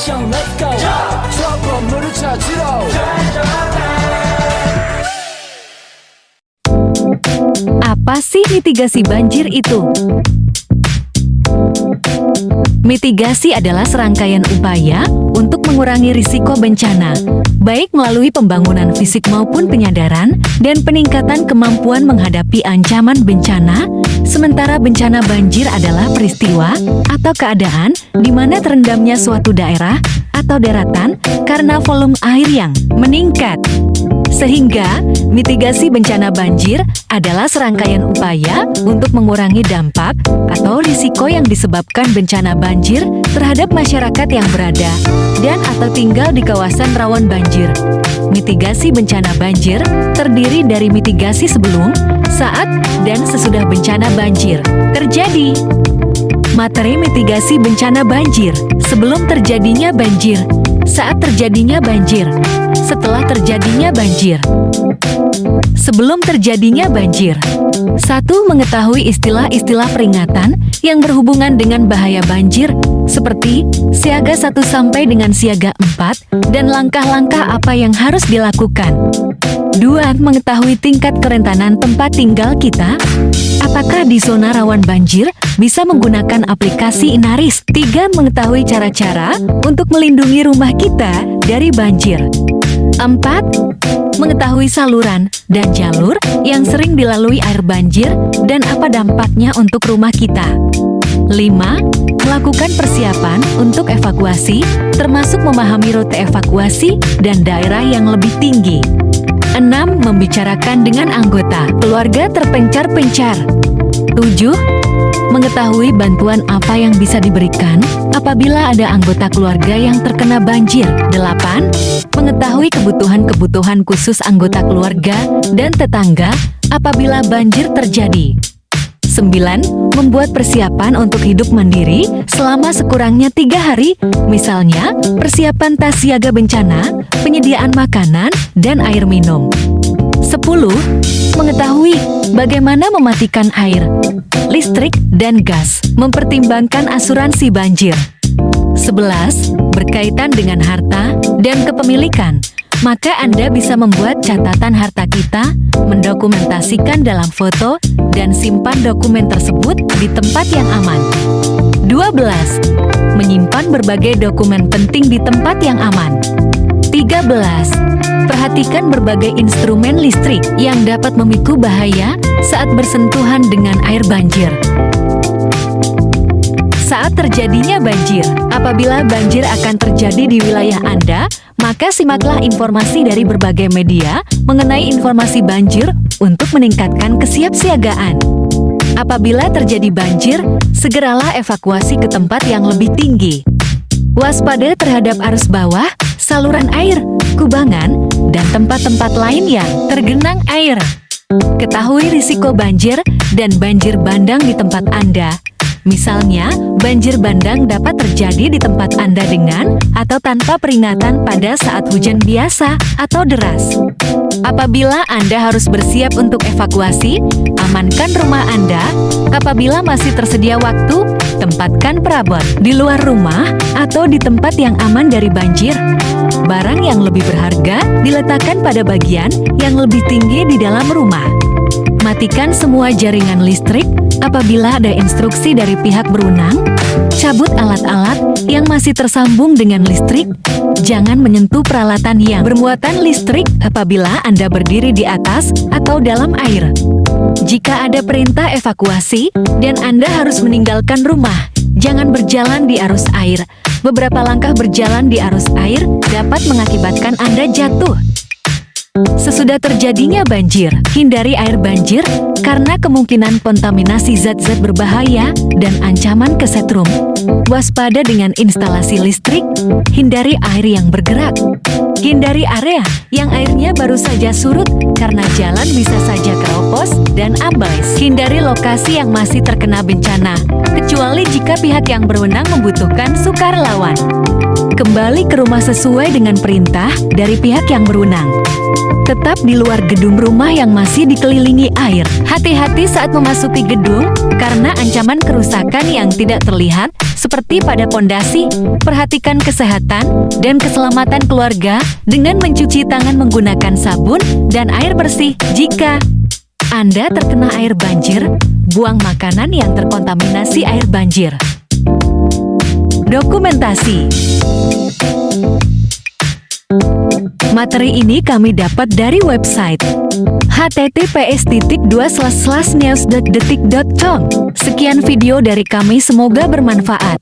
액션 let's go 저 건물을 찾으러 Apa sih mitigasi banjir itu? Mitigasi adalah serangkaian upaya untuk mengurangi risiko bencana, baik melalui pembangunan fisik maupun penyadaran dan peningkatan kemampuan menghadapi ancaman bencana. Sementara bencana banjir adalah peristiwa atau keadaan di mana terendamnya suatu daerah atau daratan karena volume air yang meningkat. Sehingga, mitigasi bencana banjir adalah serangkaian upaya untuk mengurangi dampak atau risiko yang disebabkan bencana banjir terhadap masyarakat yang berada dan atau tinggal di kawasan rawan banjir. Mitigasi bencana banjir terdiri dari mitigasi sebelum, saat, dan sesudah bencana banjir terjadi. Materi mitigasi bencana banjir: sebelum terjadinya banjir, saat terjadinya banjir, setelah terjadinya banjir. Sebelum terjadinya banjir. 1. Mengetahui istilah-istilah peringatan yang berhubungan dengan bahaya banjir, seperti siaga 1 sampai dengan siaga 4, dan langkah-langkah apa yang harus dilakukan. 2. Mengetahui tingkat kerentanan tempat tinggal kita. Apakah di zona rawan banjir? Bisa menggunakan aplikasi Inaris. 3. Mengetahui cara-cara untuk melindungi rumah kita dari banjir. 4. Mengetahui saluran dan jalur yang sering dilalui air banjir dan apa dampaknya untuk rumah kita. 5. Melakukan persiapan untuk evakuasi, termasuk memahami rute evakuasi dan daerah yang lebih tinggi. 6. Membicarakan dengan anggota keluarga terpencar-pencar. 7. Mengetahui bantuan apa yang bisa diberikan apabila ada anggota keluarga yang terkena banjir. 8. Mengetahui kebutuhan-kebutuhan khusus anggota keluarga dan tetangga apabila banjir terjadi. 9. Membuat persiapan untuk hidup mandiri selama sekurangnya 3 hari, misalnya persiapan tas siaga bencana, penyediaan makanan, dan air minum. 10. Mengetahui bagaimana mematikan air, listrik, dan gas, mempertimbangkan asuransi banjir. 11. Berkaitan dengan harta dan kepemilikan, maka Anda bisa membuat catatan harta kita, mendokumentasikan dalam foto, dan simpan dokumen tersebut di tempat yang aman. 12. Menyimpan berbagai dokumen penting di tempat yang aman. 13. Perhatikan berbagai instrumen listrik yang dapat memicu bahaya saat bersentuhan dengan air banjir. Saat terjadinya banjir, apabila banjir akan terjadi di wilayah Anda, maka simaklah informasi dari berbagai media mengenai informasi banjir untuk meningkatkan kesiapsiagaan. Apabila terjadi banjir, segeralah evakuasi ke tempat yang lebih tinggi. Waspada terhadap arus bawah, saluran air, kubangan, dan tempat-tempat lain yang tergenang air. Ketahui risiko banjir dan banjir bandang di tempat Anda. Misalnya, banjir bandang dapat terjadi di tempat Anda dengan atau tanpa peringatan pada saat hujan biasa atau deras. Apabila Anda harus bersiap untuk evakuasi, amankan rumah Anda. Apabila masih tersedia waktu, tempatkan perabot di luar rumah atau di tempat yang aman dari banjir. Barang yang lebih berharga diletakkan pada bagian yang lebih tinggi di dalam rumah. Matikan semua jaringan listrik apabila ada instruksi dari pihak berwenang. Cabut alat-alat yang masih tersambung dengan listrik. Jangan menyentuh peralatan yang bermuatan listrik apabila Anda berdiri di atas atau dalam air. Jika ada perintah evakuasi dan Anda harus meninggalkan rumah, jangan berjalan di arus air. Beberapa langkah berjalan di arus air dapat mengakibatkan Anda jatuh. Sesudah terjadinya banjir, hindari air banjir karena kemungkinan kontaminasi zat-zat berbahaya dan ancaman kesetrum. Waspada dengan instalasi listrik, hindari air yang bergerak. Hindari area yang airnya baru saja surut karena jalan bisa saja keropos dan ambles. Hindari lokasi yang masih terkena bencana, kecuali jika pihak yang berwenang membutuhkan sukarelawan. Kembali ke rumah sesuai dengan perintah dari pihak yang berwenang. Tetap di luar gedung rumah yang masih dikelilingi air. Hati-hati saat memasuki gedung, karena ancaman kerusakan yang tidak terlihat, seperti pada pondasi. Perhatikan kesehatan dan keselamatan keluarga dengan mencuci tangan menggunakan sabun dan air bersih. Jika Anda terkena air banjir, buang makanan yang terkontaminasi air banjir. Dokumentasi. Materi ini kami dapat dari website https://news.detik.com. Sekian video dari kami, semoga bermanfaat.